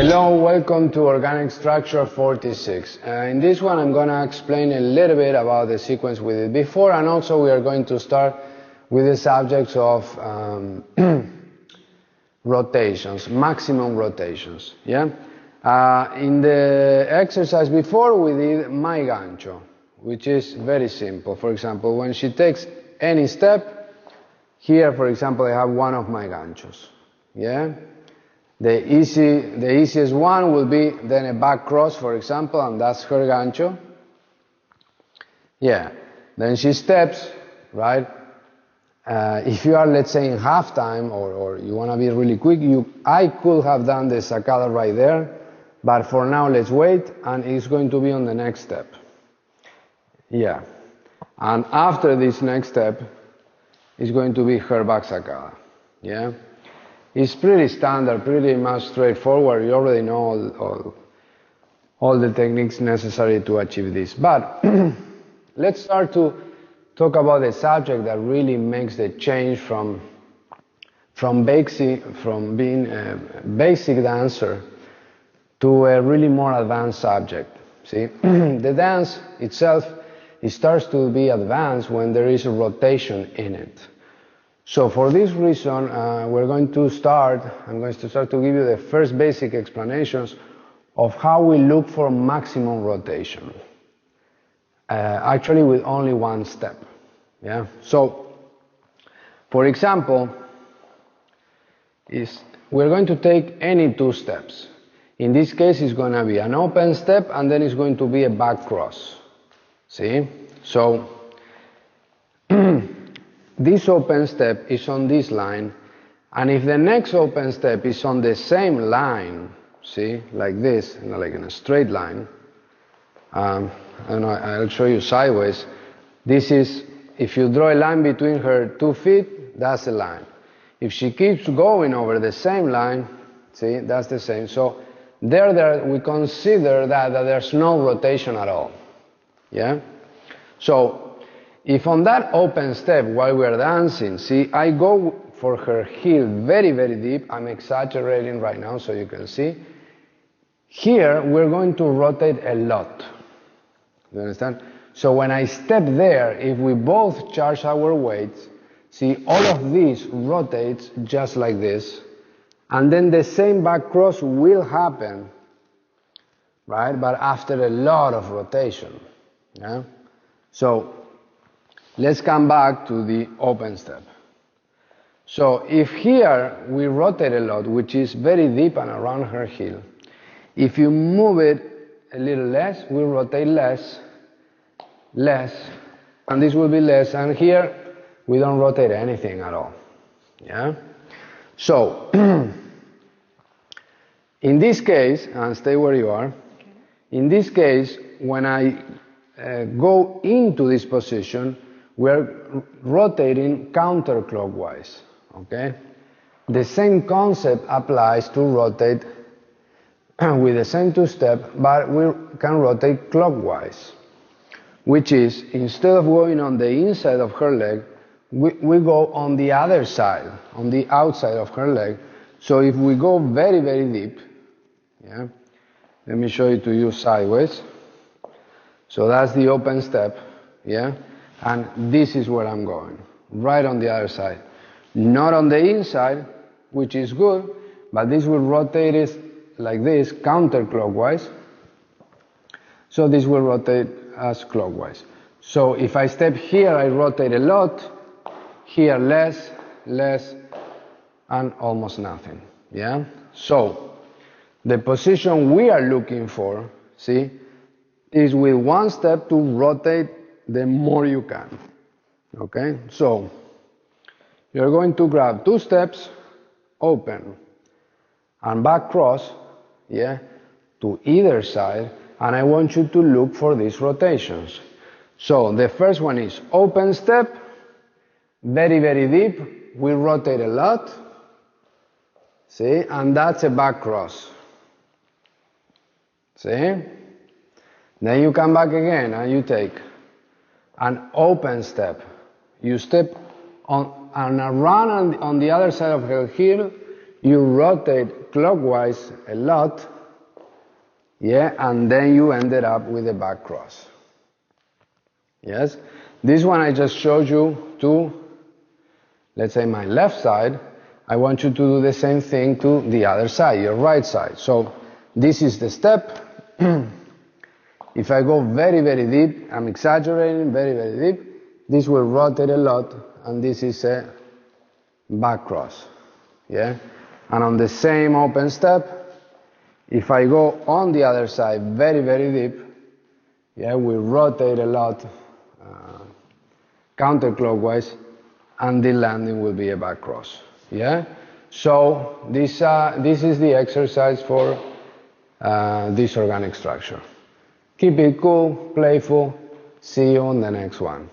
Hello, welcome to Organic Structure 46. In this one I'm going to explain a little bit about the sequence we did before, and also we are going to start with the subjects of rotations, maximum rotations. Yeah. In the exercise before we did my gancho, which is very simple. For example, when she takes any step, here for example I have one of my ganchos. Yeah. The easiest one will be then a back cross, for example, and that's her gancho. Yeah. Then she steps, right? If you are, let's say, in halftime or you want to be really quick, I could have done the sacada right there, but for now let's wait, and it's going to be on the next step. Yeah. And after this next step, it's going to be her back sacada. Yeah. It's pretty standard, pretty much straightforward. You already know all the techniques necessary to achieve this. But let's start to talk about the subject that really makes the change from being a basic dancer to a really more advanced subject. See, the dance itself, it starts to be advanced when there is a rotation in it. So for this reason, I'm going to start to give you the first basic explanations of how we look for maximum rotation. Actually with only one step. Yeah. So, for example, we're going to take any two steps. In this case, it's going to be an open step, and then it's going to be a back cross. See? So, this open step is on this line, and if the next open step is on the same line, see, like this, like in a straight line, and I'll show you sideways. This is, if you draw a line between her 2 feet, that's a line. If she keeps going over the same line, see, that's the same. So there we consider that there's no rotation at all. Yeah? So, if on that open step while we're dancing, see, I go for her heel very, very deep. I'm exaggerating right now so you can see. Here, we're going to rotate a lot. You understand? So when I step there, if we both charge our weights, see, all of this rotates just like this. And then the same back cross will happen, right? But after a lot of rotation. Yeah? So, let's come back to the open step. So if here we rotate a lot, which is very deep and around her heel, if you move it a little less, we rotate less, and this will be less, and here we don't rotate anything at all. Yeah? So, in this case, and stay where you are, in this case, when I go into this position, we're rotating counterclockwise, okay? The same concept applies to rotate with the same two steps, but we can rotate clockwise, which is, instead of going on the inside of her leg, we go on the other side, on the outside of her leg. So if we go very, very deep, yeah, let me show it to you sideways. So that's the open step, yeah? And this is where I'm going, right on the other side. Not on the inside, which is good, but this will rotate it like this, counterclockwise. So this will rotate as clockwise. So if I step here, I rotate a lot, here less, and almost nothing. Yeah? So, the position we are looking for, see, is with one step to rotate the more you can. Okay? So, you're going to grab two steps, open, and back cross, yeah, to either side, and I want you to look for these rotations. So, the first one is open step, very, very deep, we rotate a lot, see, and that's a back cross. See? Then you come back again and you take an open step. You step on and around on the other side of her heel, you rotate clockwise a lot, yeah, and then you ended up with a back cross. Yes? This one I just showed you to, let's say, my left side. I want you to do the same thing to the other side, your right side. So this is the step. If I go very, very deep, I'm exaggerating, very, very deep, this will rotate a lot, and this is a back cross. Yeah? And on the same open step, if I go on the other side very, very deep, yeah, we rotate a lot counterclockwise, and the landing will be a back cross. Yeah? So this is the exercise for this organic structure. Keep it cool, playful. See you on the next one.